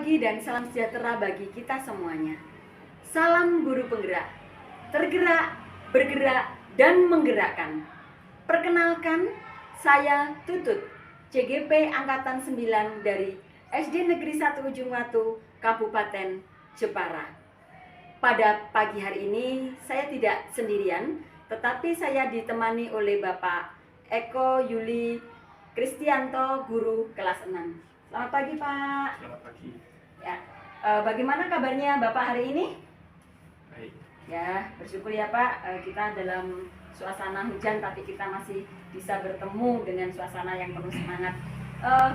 pagi dan salam sejahtera bagi kita semuanya. Salam guru penggerak, tergerak, bergerak, dan menggerakkan. Perkenalkan, saya Tutut, CGP Angkatan 9 dari SD Negeri 1 Ujung Watu, Kabupaten Jepara. Pada pagi hari ini saya tidak sendirian, tetapi saya ditemani oleh Bapak Eko Yuli Kristianto, guru kelas 6. Selamat pagi, Pak. Selamat pagi. Ya, bagaimana kabarnya Bapak hari ini? Baik. Ya, bersyukur ya Pak. Kita dalam suasana hujan, tapi kita masih bisa bertemu dengan suasana yang penuh semangat.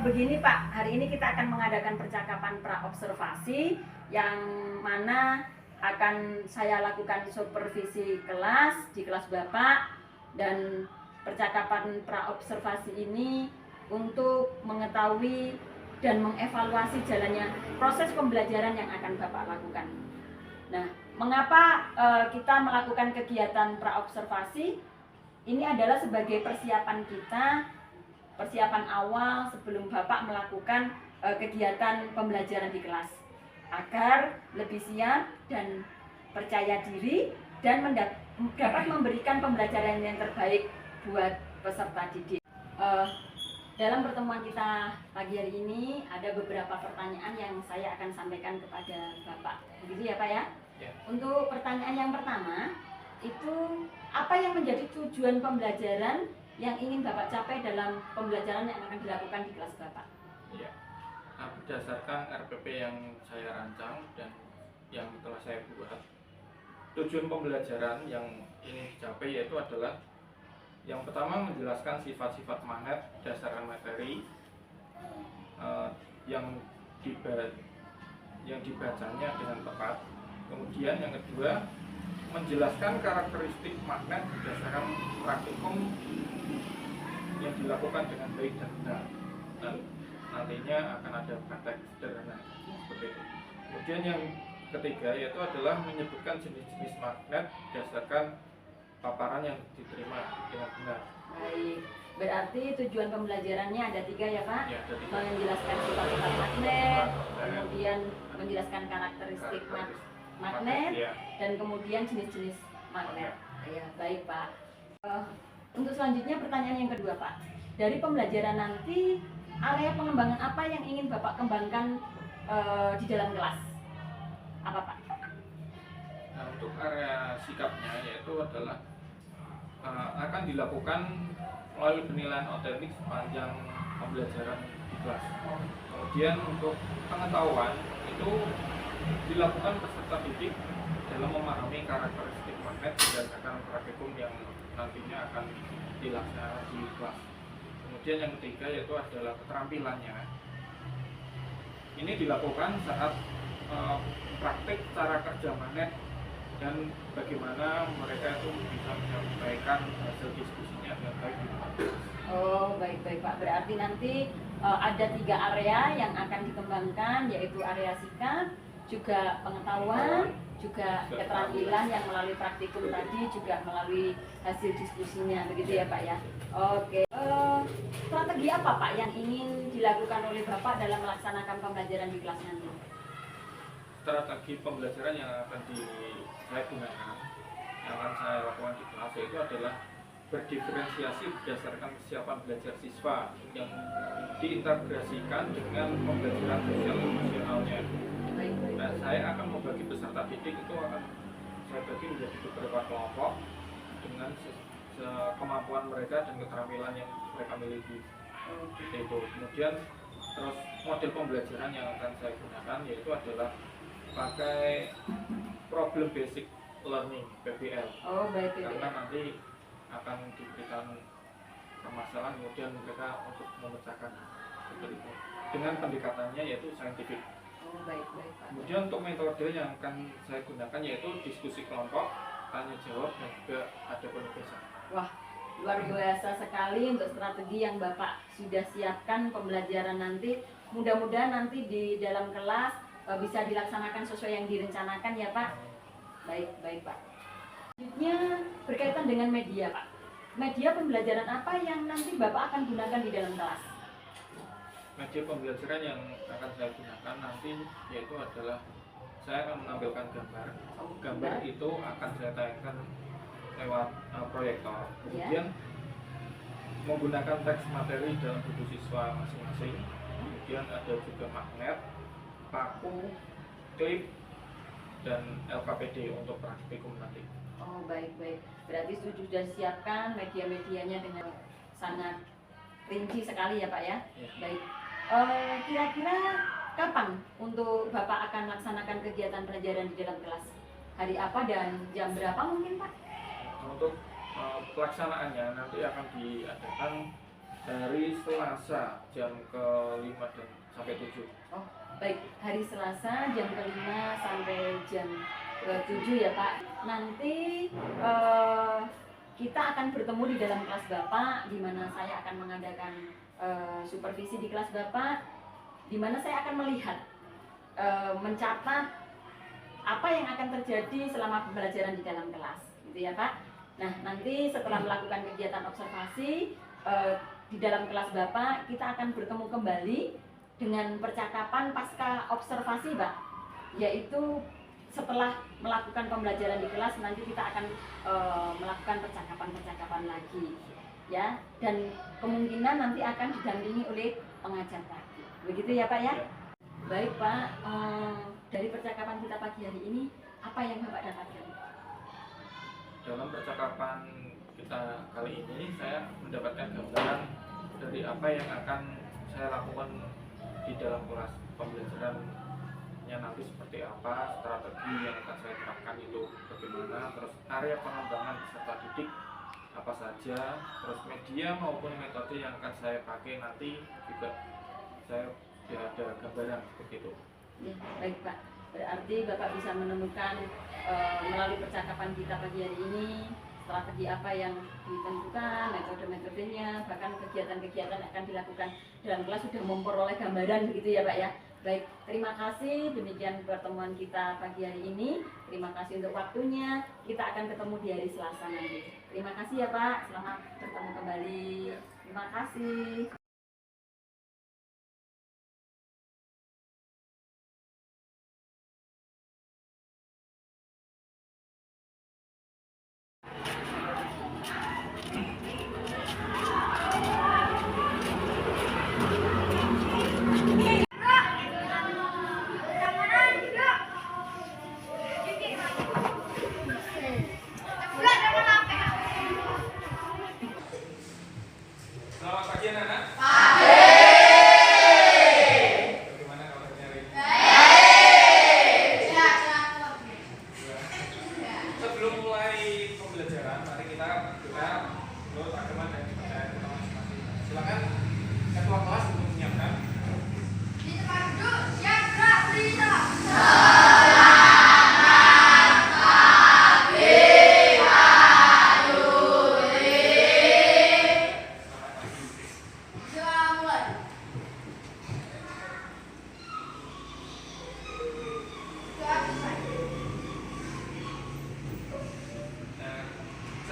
Begini Pak, hari ini kita akan mengadakan percakapan pra-observasi yang mana akan saya lakukan supervisi kelas di kelas Bapak, dan percakapan pra-observasi ini untuk mengetahui dan mengevaluasi jalannya proses pembelajaran yang akan Bapak lakukan. Nah, mengapa kita melakukan kegiatan pra-observasi? Ini adalah sebagai persiapan kita, persiapan awal sebelum Bapak melakukan kegiatan pembelajaran di kelas, agar lebih siap dan percaya diri dan dapat memberikan pembelajaran yang terbaik buat peserta didik. Dalam pertemuan kita pagi hari ini ada beberapa pertanyaan yang saya akan sampaikan kepada Bapak. Begitu ya Pak ya? Ya. Untuk pertanyaan yang pertama, itu apa yang menjadi tujuan pembelajaran yang ingin Bapak capai dalam pembelajaran yang akan dilakukan di kelas Bapak? Ya. Nah, berdasarkan RPP yang saya rancang dan yang telah saya buat, tujuan pembelajaran yang ingin dicapai yaitu adalah yang pertama, menjelaskan sifat-sifat magnet berdasarkan materi yang dibacanya dengan tepat. Kemudian yang kedua, menjelaskan karakteristik magnet berdasarkan praktikum yang dilakukan dengan baik dan benar. Dan nantinya akan ada praktek sederhana seperti itu. Kemudian yang ketiga yaitu adalah menyebutkan jenis-jenis magnet berdasarkan paparan yang diterima dengan benar. Baik, berarti tujuan pembelajarannya ada 3 ya Pak? Ya, ada 3. Menjelaskan sifat-sifat magnet, kemudian menjelaskan karakteristik magnet, ya. Dan kemudian jenis-jenis magnet. Ya, baik Pak. Untuk selanjutnya pertanyaan yang kedua Pak. Dari pembelajaran nanti, area pengembangan apa yang ingin Bapak kembangkan di dalam kelas? Apa Pak? Nah, untuk area sikapnya yaitu adalah akan dilakukan melalui penilaian otentik sepanjang pembelajaran di kelas. Kemudian untuk pengetahuan itu dilakukan peserta didik dalam memahami karakteristik magnet berdasarkan praktikum yang nantinya akan dilaksanakan di kelas. Kemudian yang ketiga yaitu adalah keterampilannya. Ini dilakukan saat praktik cara kerja magnet dan bagaimana mereka itu bisa menyampaikan hasil diskusinya dengan baik di kelas. Oh, baik-baik Pak. Berarti nanti ada 3 area yang akan dikembangkan, yaitu area sikap, juga pengetahuan, juga keterampilan yang melalui praktikum tadi, juga melalui hasil diskusinya, begitu ya Pak ya? Oke. Strategi apa Pak yang ingin dilakukan oleh Bapak dalam melaksanakan pembelajaran di kelas nanti? Strategi pembelajaran yang akan saya gunakan, yang akan saya lakukan di kelas itu adalah berdiferensiasi berdasarkan kesiapan belajar siswa yang diintegrasikan dengan pembelajaran sosial emosionalnya. Nah, saya akan membagi peserta didik itu akan saya bagi menjadi beberapa kelompok dengan kemampuan mereka dan keterampilan yang mereka miliki. Itu. Kemudian terus model pembelajaran yang akan saya gunakan yaitu adalah pakai problem basic learning (PBL). Oh, baik. Karena nanti akan diberikan permasalahan kemudian mereka untuk memecahkan seperti itu. Dengan pendekatannya yaitu scientific. Oh, baik Pak. Kemudian untuk metode yang akan saya gunakan yaitu diskusi kelompok, tanya jawab, dan juga ada penugasan. Wah, luar biasa sekali untuk strategi yang Bapak sudah siapkan pembelajaran nanti. Mudah-mudahan nanti di dalam kelas bisa dilaksanakan sesuai yang direncanakan ya Pak. Baik Pak. Selanjutnya berkaitan dengan media Pak. Media pembelajaran apa yang nanti Bapak akan gunakan di dalam kelas? media pembelajaran yang akan saya gunakan nanti yaitu adalah saya akan menampilkan gambar. Gambar itu akan saya tayangkan lewat proyektor. Kemudian menggunakan teks materi dalam buku siswa masing-masing. Kemudian ada juga magnet, paku, klip, dan LKPD untuk praktikum nanti. Oh, baik-baik. Berarti sudah siapkan media-medianya dengan sangat rinci sekali ya Pak ya? Ya. Baik. Kira-kira kapan untuk Bapak akan melaksanakan kegiatan pelajaran di dalam kelas? Hari apa dan jam berapa mungkin Pak? Untuk pelaksanaannya nanti akan diadakan hari Selasa jam ke-5 dan sampai 7. Oh, baik. Hari Selasa jam ke-5 sampai jam ke-7 ya Pak. Nanti kita akan bertemu di dalam kelas Bapak, di mana saya akan mengadakan supervisi di kelas Bapak, di mana saya akan melihat, mencatat apa yang akan terjadi selama pembelajaran di dalam kelas, gitu ya Pak. Nah, nanti setelah melakukan kegiatan observasi di dalam kelas Bapak, kita akan bertemu kembali dengan percakapan pasca observasi Pak, yaitu setelah melakukan pembelajaran di kelas nanti kita akan melakukan percakapan-percakapan lagi ya, dan kemungkinan nanti akan didampingi oleh pengajar lagi, begitu ya Pak ya? Baik Pak, dari percakapan kita pagi hari ini apa yang Bapak dapatkan? Dalam percakapan kita kali ini saya mendapatkan gambaran dari apa yang akan saya lakukan di dalam kelas pembelajarannya nanti seperti apa, strategi yang akan saya terapkan itu bagaimana, terus area pengembangan peserta didik apa saja, terus media maupun metode yang akan saya pakai nanti juga saya sudah ada gambaran seperti itu. Ya, baik Pak, berarti Bapak bisa menemukan melalui percakapan kita pagi hari ini strategi apa yang ditentukan, metode-metodenya, bahkan kegiatan-kegiatan yang akan dilakukan dalam kelas sudah memperoleh gambaran begitu ya Pak ya. Baik, terima kasih, demikian pertemuan kita pagi hari ini. Terima kasih untuk waktunya. Kita akan ketemu di hari Selasa nanti. Terima kasih ya Pak, selamat bertemu kembali. Terima kasih. Selamat pagi anak-anak. Bagaimana kabarnya hari ini? Sebelum mulai pembelajaran, mari kita menurut agama dan kepercayaan kita masing-masing. Silakan ketua kelas untuk menyiapkan.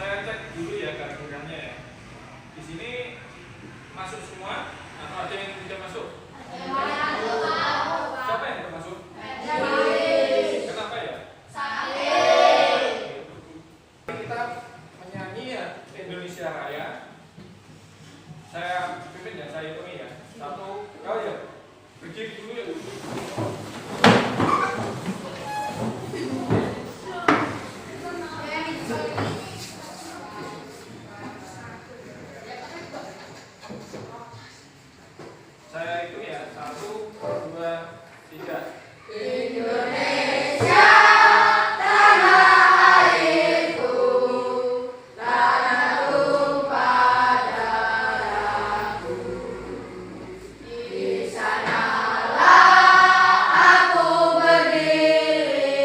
Saya cek dulu ya kehadirannya ya. Di sini masuk semua atau ada yang tidak masuk? Siapa yang tidak masuk? Kenapa ya? Kita menyanyi ya Indonesia Raya. Saya pimpin ya, saya hitungi ya. 1, kau ya. Berdiri dulu ya. Saya hitung ya, 1, 2, 3. Indonesia tanah airku, tanah tumpah darahku. Di sanalah aku berdiri,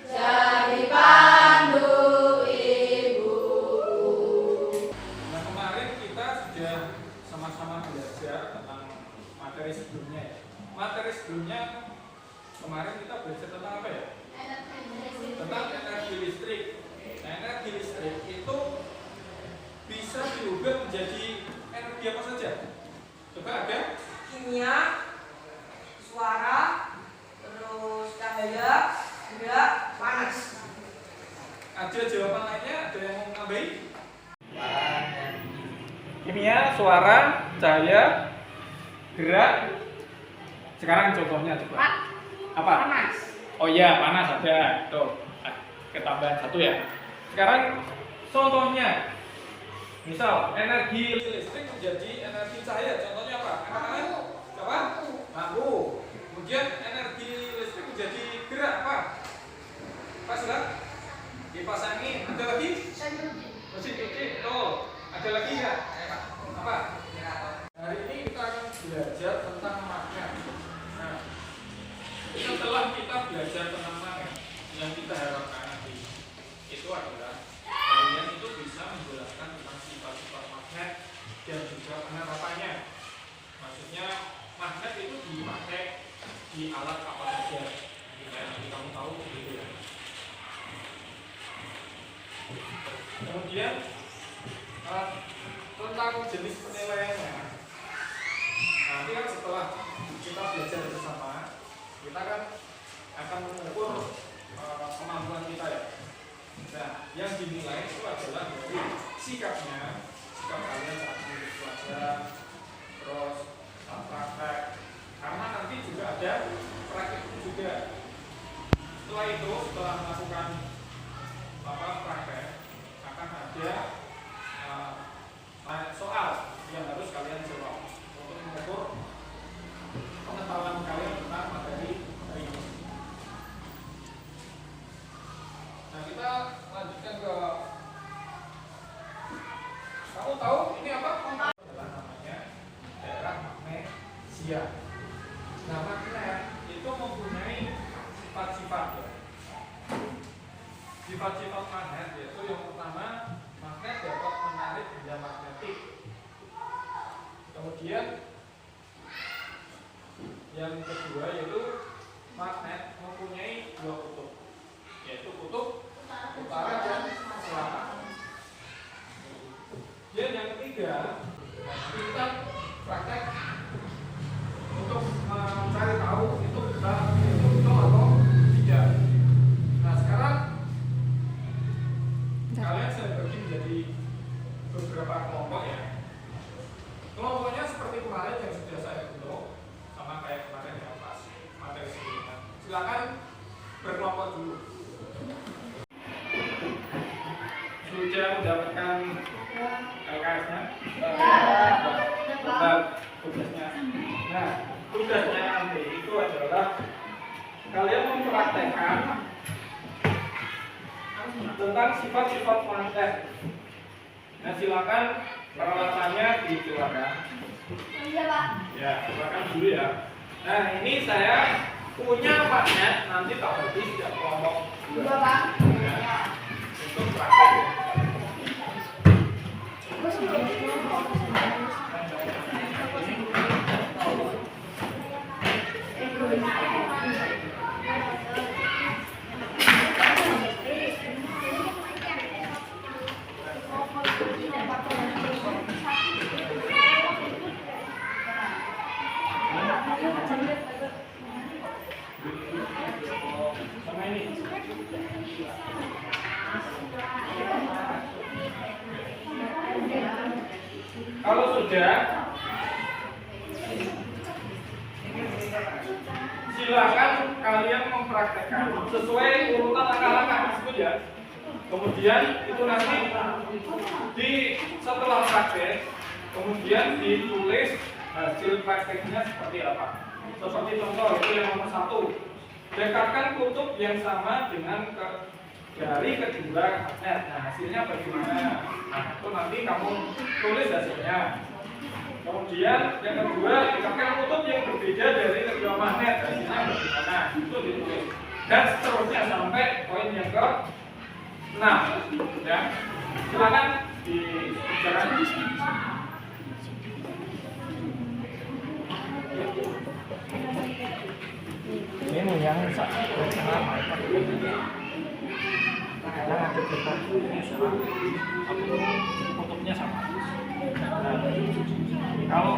jadi pandu ibuku. Nah, kemarin kita sudah sama-sama belajar tentang materi sebelumnya ya. Materi sebelumnya kemarin kita belajar tentang apa ya? Tentang energi listrik. Nah, energi listrik itu bisa diubah menjadi energi apa saja? Coba ada? kimia, suara, terus cahaya, gerak, panas. Ada jawaban lainnya? Ada yang mau nambahin? Kimia, suara, cahaya, gerak. Sekarang contohnya coba. Pak, Apa? panas. Oh iya, panas ada. Tuh, ketambahan satu ya. Sekarang contohnya. Misal, energi listrik menjadi energi cahaya. Contohnya apa? Anak-anak? Apa? Lampu. Kemudian energi listrik menjadi gerak apa? Apa sudah? Kipas angin. Ada lagi? Mesin cuci. Tuh. Ada lagi nggak? Apa? Hari ini kita akan belajar tentang magnet. Nah, setelah kita belajar tentang magnet, yang kita harapkan nanti itu adalah kalian itu bisa menjelaskan tentang sifat-sifat magnet dan juga penerapannya. Maksudnya magnet itu dipakai di alat apa saja. Nanti kamu tahu begitu ya. Kemudian tentang jenis penilaiannya. Nanti kan setelah kita belajar bersama, kita kan akan mengukur kemampuan kita ya. Nah, yang dinilai itu adalah dari sikap kalian saat mengikuti pelajaran, terus saat praktek. Karena nanti juga ada praktek juga. Setelah itu, setelah melakukan praktek, akan ada soal yang harus kalian jawab untuk mengukur pengetahuan kalian tentang materi hari ini. Nah, kita lanjutkan ke, kamu tahu ini apa? Adalah namanya daerah magnesia. Nah, magnet itu mempunyai sifat-sifat ya. Sifat-sifat magnet yaitu yang pertama, magnet dapat menarik benda magnetik. Kemudian yang kedua yaitu magnet mempunyai dua kutub, yaitu kutub utara dan selatan. Dan yang ketiga, kita praktek untuk mencari tahu itu betul atau tidak. Nah, sekarang kalian saya bagi menjadi beberapa kelompok ya. Kelompoknya seperti kemarin yang sudah saya bentuk, sama kayak kemarin yang pas materi sebelumnya. Silakan berkelompok dulu. Sudah mendapatkan LKS-nya? Tugasnya. Nah, tugasnya nanti itu adalah kalian mempraktekkan tentang sifat-sifat magnet. Nah, silakan peralatannya dikeluarkan. Iya, Pak. Ya, silakan dulu ya. Nah, ini saya punya magnet, nanti tak bagi setiap kelompok. Dua, Pak. Ya, untuk praktek. Sama ini. Kalau sudah, silakan kalian mempraktekkan sesuai urutan langkah-langkah tersebut ya. Kemudian itu nanti setelah praktek, kemudian ditulis hasil prakteknya seperti apa. Seperti contoh itu yang nomor 1, dekatkan kutub yang sama dengan dari kedua magnet. Nah, hasilnya bagaimana? Nah, itu nanti kamu tulis hasilnya. Kemudian yang kedua, dekatkan kutub yang berbeda dari kedua magnet. Hasilnya bagaimana? Itu ditulis. Dan seterusnya sampai poin yang ke-6. Ya, silakan dikerjakan. Ini yang kutubnya sama. Kalau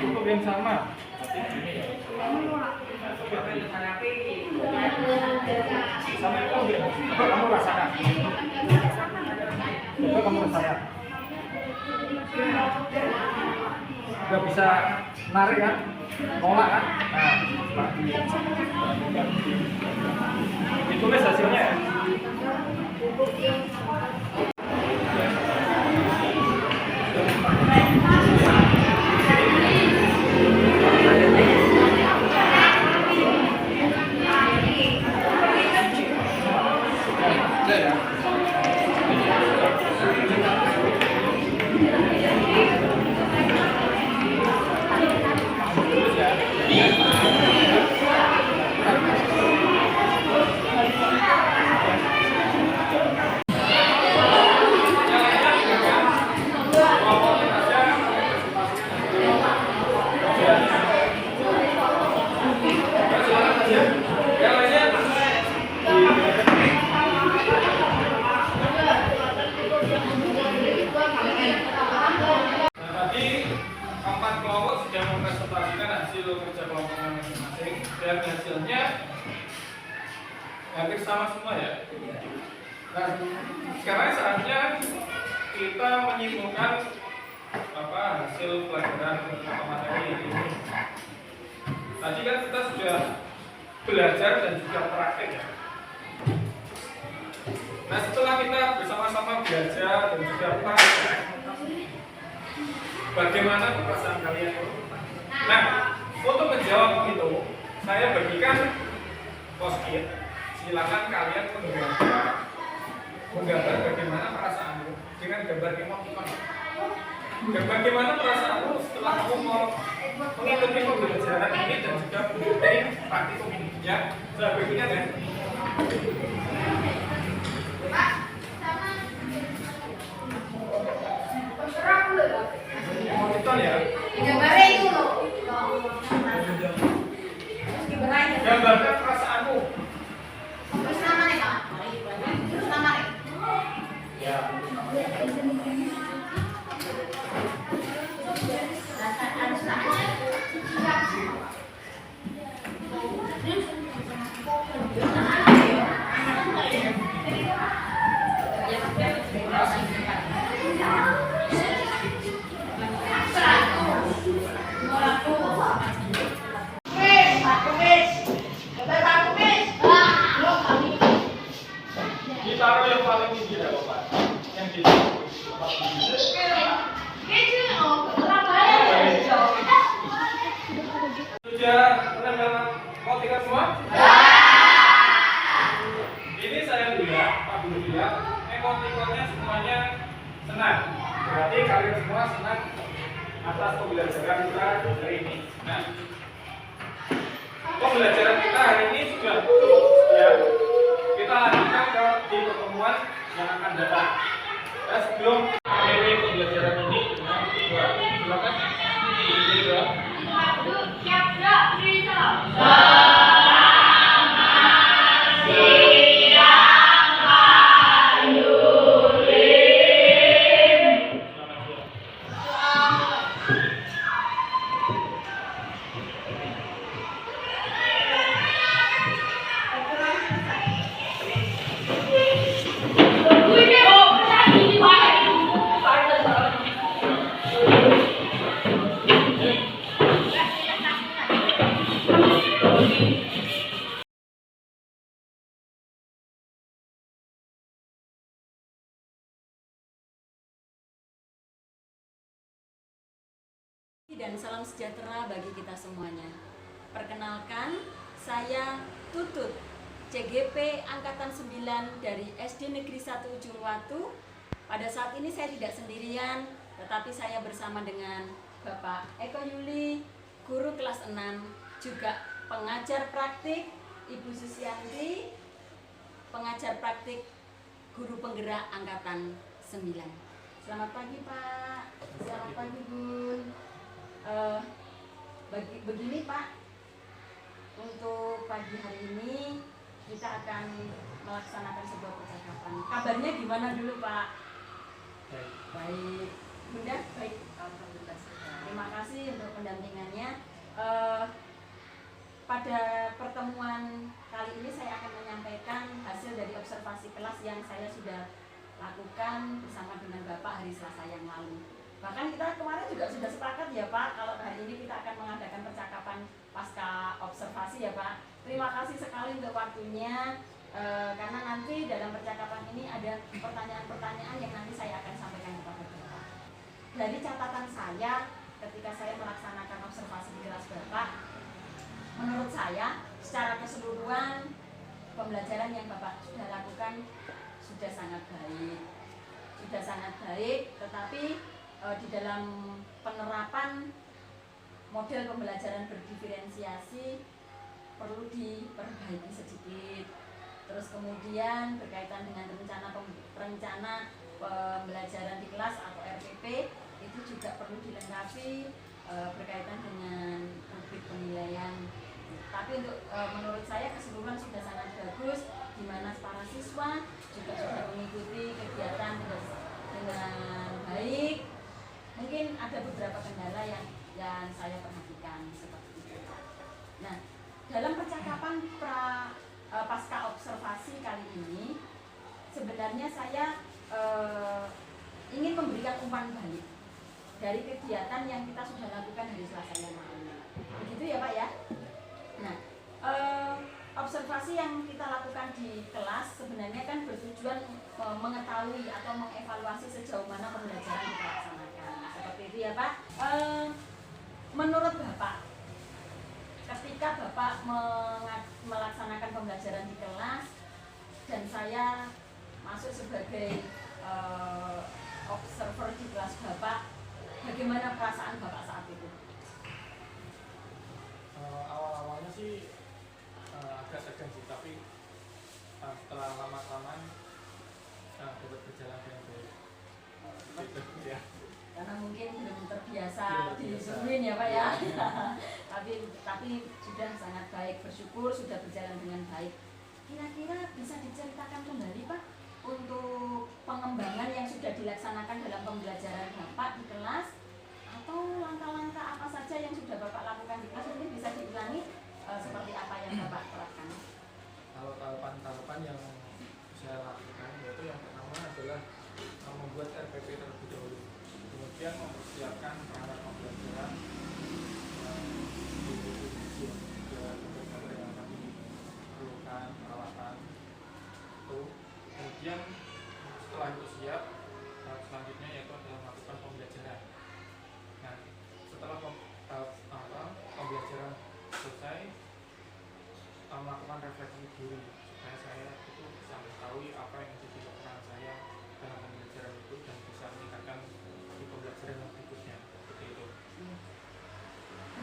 Untuk yang sama. Sama itu coba kamu rasakan. Coba kamu rasakan. Udah bisa narik kan? Nolak kan? Nah, ditulis hasilnya ya. Dan hasilnya hampir sama semua ya. Nah, sekarang saatnya kita menyimpulkan hasil pelajaran materi ini. Tadi kan kita sudah belajar dan juga praktek ya. Nah, setelah kita bersama-sama belajar dan juga praktek, bagaimana perasaan kalian? Nah, untuk menjawab itu, saya bagikan post-it. Silakan kalian menggambar bagaimana perasaanmu dengan gambar emoticon. Dan bagaimana perasaanmu setelah kamu mau mengikuti pembelajaran ini dan juga mengikuti praktikum ini. Ya, saya bagikan ya. Emoticon ya. Gambarnya itu loh. Gambarkan perasaanmu. Terus nama nih Kak. Terus nama nih. Ya. Ditaruh yang paling tinggi ya Bapak. Yang di sudah teman-teman mau tinggal semua? Ini saya lihat, Pak Guru lihat, emotikonnya semuanya senang. Berarti kalian semua senang atas pembelajaran kita hari ini. Nah, pembelajaran kita hari ini sudah cukup sekian. Kita lanjutkan ke di pertemuan yang akan datang. Dan sebelum akhiri pembelajaran ini dengan dua, silakan. Dan salam sejahtera bagi kita semuanya. Perkenalkan, saya Tutut, CGP Angkatan 9 dari SD Negeri 1 Ujung Watu. Pada saat ini saya tidak sendirian, tetapi saya bersama dengan Bapak Eko Yuli, guru kelas 6, juga pengajar praktik Ibu Susianti, pengajar praktik guru penggerak angkatan 9. Selamat pagi Pak, selamat pagi Bun. Begini Pak, untuk pagi hari ini kita akan melaksanakan sebuah percakapan. Kabarnya gimana dulu Pak? Baik. Bunda, baik. Alhamdulillah. Terima kasih untuk pendampingannya. Pada pertemuan kali ini saya akan menyampaikan hasil dari observasi kelas yang saya sudah lakukan bersama dengan Bapak hari Selasa yang lalu. Bahkan kita kemarin juga sudah sepakat ya Pak, kalau hari ini kita akan mengadakan percakapan pasca observasi ya Pak. Terima kasih sekali untuk waktunya, karena nanti dalam percakapan ini ada pertanyaan-pertanyaan yang nanti saya akan sampaikan kepada Bapak. Dari catatan saya ketika saya melaksanakan observasi di kelas Bapak, menurut saya secara keseluruhan pembelajaran yang Bapak sudah lakukan sudah sangat baik, tetapi di dalam penerapan model pembelajaran berdiferensiasi perlu diperbaiki sedikit. Terus kemudian berkaitan dengan rencana pembelajaran di kelas atau RPP itu juga perlu dilengkapi berkaitan dengan rubrik penilaian. Tapi untuk menurut saya keseluruhan sudah sangat bagus, di mana para siswa juga sudah mengikuti kegiatan dengan baik. Mungkin ada beberapa kendala yang saya perhatikan seperti itu. Nah, dalam percakapan pasca observasi kali ini, sebenarnya saya ingin memberikan umpan balik dari kegiatan yang kita sudah lakukan hari Selasa yang lalu. Begitu ya Pak ya? Nah, observasi yang kita lakukan di kelas sebenarnya kan bertujuan mengetahui atau mengevaluasi sejauh mana pembelajaran kita laksanakan. Seperti itu ya Pak. Menurut Bapak, ketika Bapak melaksanakan pembelajaran di kelas dan saya masuk sebagai observer di kelas Bapak, bagaimana perasaan Bapak saat itu? Awal-awalnya sih agak segan sih, tapi setelah lama-kelamaan dapat berjalan dengan baik. Gitu ya. Karena mungkin belum terbiasa disuruhin ya Pak ya. tapi sudah sangat baik, bersyukur sudah berjalan dengan baik. Kira-kira bisa diceritakan kembali Pak untuk pengembangan yang sudah dilaksanakan dalam pembelajaran Bapak di kelas, atau langkah-langkah apa saja yang sudah Bapak lakukan di kelas, mungkin bisa diulangi seperti apa yang Bapak terapkan? Kalau tahapan-tahapan yang saya lakukan, yaitu yang pertama adalah membuat RPP terlebih dahulu, kemudian mempersiapkan perangkat pembelajaran yang akan diperlukan peralatan itu. Kemudian setelah itu siap, selanjutnya yaitu adalah melakukan pembelajaran. Nah, setelah pembelajaran selesai, melakukan refleksi diri supaya saya itu bisa mengetahui apa yang menjadi kekurangan saya dalam pembelajaran itu dan bisa meningkatkan di pembelajaran yang berikutnya. Seperti itu.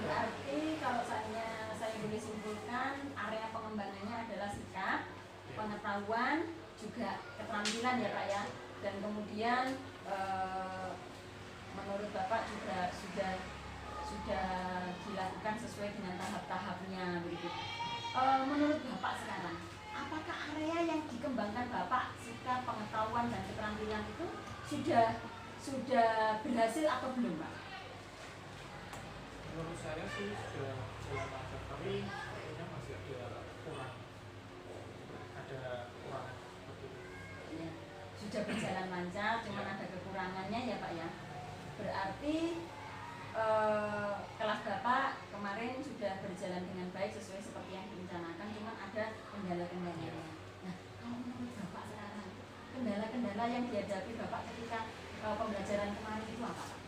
Berarti kalau saya boleh simpulkan, area pengembangannya adalah sikap, pengetahuan, juga keterampilan ya Pak ya. Dan kemudian menurut Bapak juga sudah dilakukan sesuai dengan tahap-tahapnya begitu. Menurut Bapak sekarang, apakah area yang dikembangkan Bapak, sikap, pengetahuan dan keterampilan itu sudah berhasil atau belum Pak? Menurut saya sih sudah jalan lancar, tapi kayaknya masih ada kekurangan seperti itu. Ya, sudah berjalan lancar, cuman ada kekurangannya ya Pak ya. Berarti kelas Bapak kemarin sudah berjalan dengan baik sesuai seperti yang direncanakan, cuman ada kendala-kendalanya. Nah, kalau menurut Bapak sekarang, kendala-kendala yang dihadapi Bapak ketika pembelajaran kemarin itu apa Pak?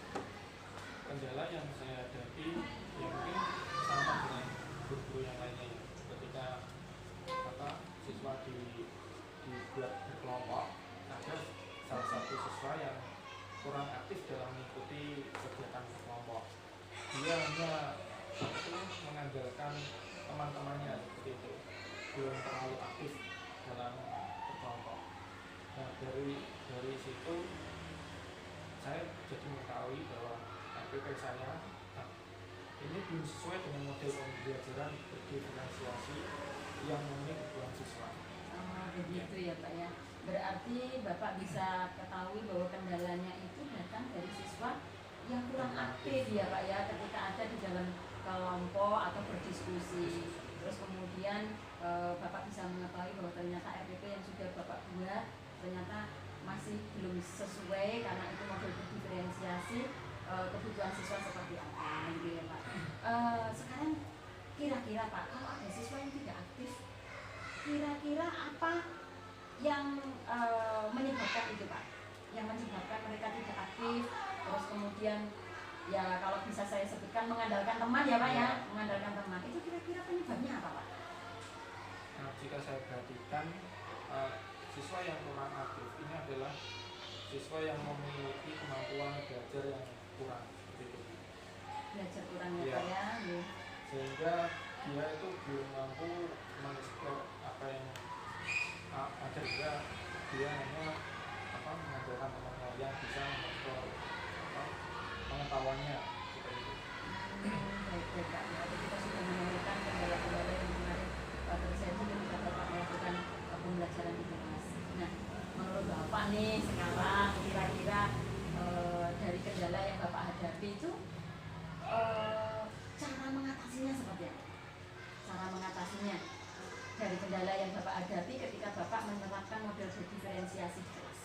Kendala yang saya hadapi ya mungkin sama dengan guru-guru yang lainnya ya. Ketika siswa dibuat berkelompok, ada salah satu siswa yang kurang aktif dalam mengikuti kegiatan kelompok. Dia hanya mengandalkan teman-temannya seperti itu. belum terlalu aktif dalam berkelompok. Nah dari situ saya jadi mengetahui bahwa RPP saya ini belum sesuai dengan model pembelajaran berdiferensiasi yang memenuhi kebutuhan siswa. Oh, begitu ya Pak ya. Berarti Bapak bisa ketahui bahwa kendalanya itu datang dari siswa yang kurang aktif ya Pak ya, ketika ada di dalam kelompok atau berdiskusi. Terus kemudian Bapak bisa mengetahui bahwa ternyata RPP yang sudah Bapak buat ternyata masih belum sesuai karena itu model diferensiasi kebutuhan siswa seperti apa gitu ya Pak. Sekarang kira-kira Pak, kalau ada siswa yang tidak aktif, kira-kira apa yang menyebabkan itu Pak? Yang menyebabkan mereka tidak aktif, terus kemudian ya kalau bisa saya sebutkan mengandalkan teman ya Pak ya, mengandalkan teman. Itu kira-kira penyebabnya apa Pak? Nah, jika saya perhatikan siswa yang kurang aktif ini adalah siswa yang memiliki kemampuan belajar yang kurang seperti itu. Belajar kurang ya Pak ya. Sehingga dia itu belum mampu mengeksplor apa yang ada, juga dia hanya mengandalkan temannya yang bisa mengeksplor pengetahuannya seperti itu. Baik Pak, berarti kita sudah menemukan kendala-kendala yang kemarin terjadi ketika Bapak melakukan pembelajaran di kelas. Nah, menurut Bapak nih sekarang kira-kira dari kendala yang Bapak hadapi itu cara mengatasinya seperti apa? Cara mengatasinya dari kendala yang Bapak hadapi ketika Bapak menerapkan model diferensiasi di kelas.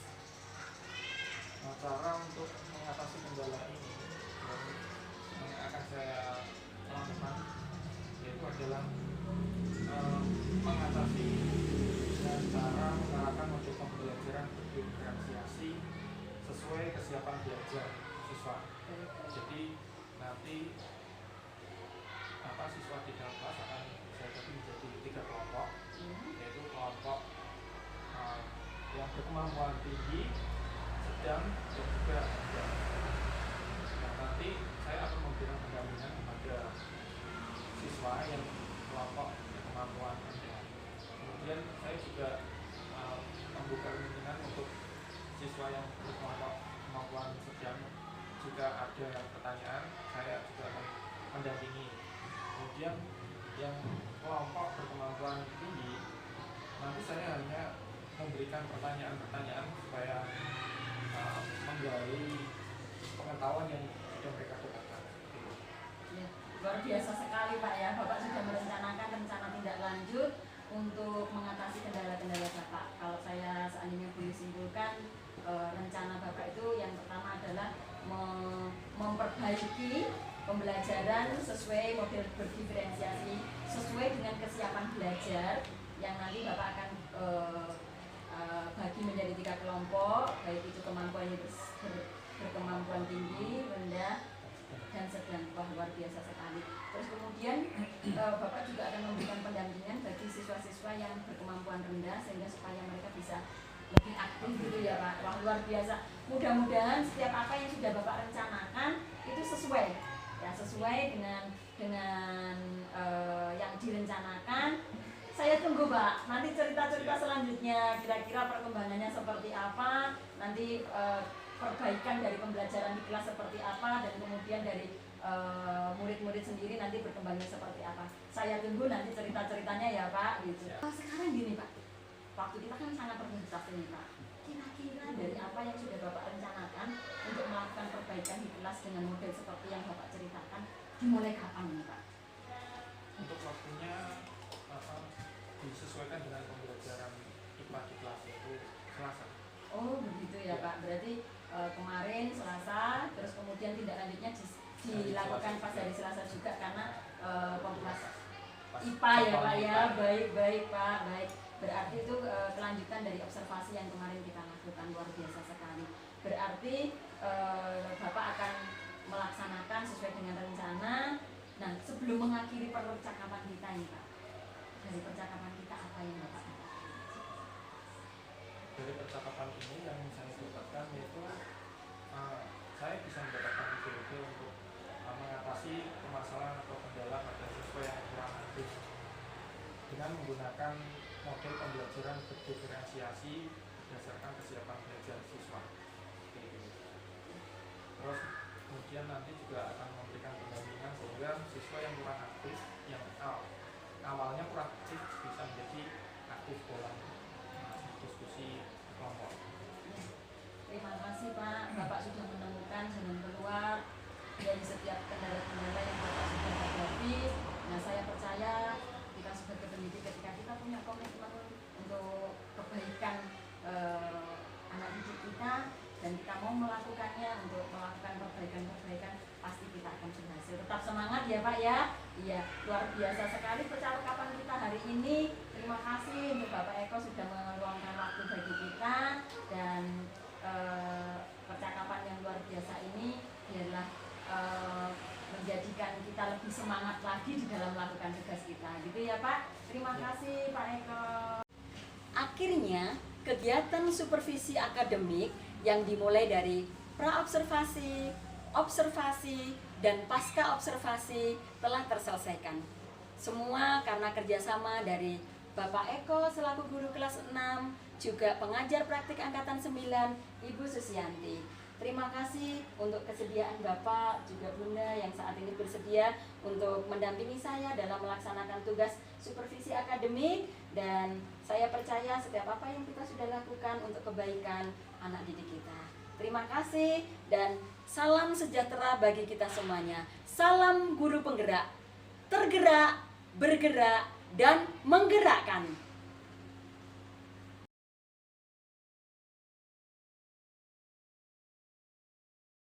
Nah, cara untuk mengatasi kendala ini yang akan saya lakukan yaitu adalah mengatasi dengan cara menerapkan model pembelajaran berdiferensiasi sesuai kesiapan belajar siswa. Jadi nanti siswa di dalam kelas akan saya bagi menjadi 3 kelompok, yaitu kelompok yang berkemampuan tinggi, sedang, dan juga rendah. Nah, nanti saya akan memberikan pendampingan kepada siswa yang kelompok berkemampuan rendah. Kemudian saya juga membuka kemungkinan untuk siswa yang berkelompok kemampuan sedang. Jika ada pertanyaan, saya juga akan mendampingi. Kemudian yang kelompok berkemampuan tinggi, nanti saya hanya memberikan pertanyaan-pertanyaan supaya menggali pengetahuan yang sudah mereka dapatkan. Ya, luar biasa sekali Pak ya, Bapak sudah merencanakan rencana tindak lanjut untuk mengatasi kendala-kendala Bapak. Kalau saya seandainya boleh simpulkan, rencana Bapak itu yang pertama adalah memperbaiki pembelajaran sesuai model berdiferensiasi, sesuai dengan kesiapan belajar yang nanti Bapak akan bagi menjadi 3 kelompok, baik itu kemampuannya berkemampuan tinggi, rendah, dan sedang. Wah, luar biasa sekali. Terus kemudian Bapak juga akan memberikan pendampingan bagi siswa-siswa yang berkemampuan rendah sehingga supaya mereka bisa lebih aktif gitu ya Pak. Wah, luar biasa. Mudah-mudahan setiap apa yang sudah Bapak rencanakan itu sesuai ya, sesuai dengan yang direncanakan. Saya tunggu Pak, nanti cerita-cerita selanjutnya kira-kira perkembangannya seperti apa, nanti perbaikan dari pembelajaran di kelas seperti apa, dan kemudian dari murid-murid sendiri nanti berkembangnya seperti apa. Saya tunggu nanti cerita-ceritanya ya Pak gitu. Sekarang gini Pak, waktu kita kan sangat terbatas ini Pak. Kira-kira dari apa yang sudah Bapak rencanakan untuk melakukan perbaikan di kelas dengan model seperti yang Bapak ceritakan, dimulai kapan nih Pak? Untuk waktunya disesuaikan dengan pembelajaran IPA di kelas itu Selasa. Oh begitu ya Pak, berarti kemarin Selasa, terus kemudian tindak lanjutnya dilakukan pas hari Selasa juga karena pembahasan IPA ya Pak ya. Baik Pak, baik. Berarti itu kelanjutan dari observasi yang kemarin kita lakukan, luar biasa sekali. Berarti Bapak akan melaksanakan sesuai dengan rencana. Nah, sebelum mengakhiri percakapan kita ini Pak, dari percakapan kita apa yang Bapak katakan? Dari percakapan ini yang saya dapatkan yaitu saya bisa mendapatkan ide-ide untuk mengatasi permasalahan atau kendala pada siswa yang kurang aktif. dengan menggunakan model pembelajaran berdiferensiasi berdasarkan kesiapan belajar siswa. Terus kemudian nanti juga akan memberikan pendampingan sehingga siswa yang kurang aktif, yang awalnya kurang aktif bisa menjadi aktif dalam diskusi kelompok. Terima kasih Pak, Bapak sudah menemukan jalan keluar dari setiap kendala-kendala yang Bapak sudah hadapi. Nah, saya percaya kita sebagai pendidik ketika kita punya komitmen untuk kebaikan anak didik kita dan kita mau melakukannya untuk melakukan perbaikan-perbaikan, pasti kita akan berhasil. Tetap semangat ya Pak ya. Iya, luar biasa sekali percakapan kita hari ini. Terima kasih untuk Bapak Eko sudah meluangkan waktu bagi kita, dan percakapan yang luar biasa ini biarlah menjadikan kita lebih semangat lagi di dalam melakukan tugas kita, gitu ya Pak. Terima kasih Pak Eko. Akhirnya kegiatan supervisi akademik yang dimulai dari pra-observasi, observasi, dan pasca observasi telah terselesaikan. Semua karena kerjasama dari Bapak Eko selaku guru kelas 6, juga pengajar praktik angkatan 9, Ibu Susianti. Terima kasih untuk kesediaan Bapak, juga Bunda yang saat ini bersedia untuk mendampingi saya dalam melaksanakan tugas supervisi akademik, dan saya percaya setiap apa yang kita sudah lakukan untuk kebaikan anak didik kita. Terima kasih dan salam sejahtera bagi kita semuanya. Salam guru penggerak, tergerak, bergerak, dan menggerakkan.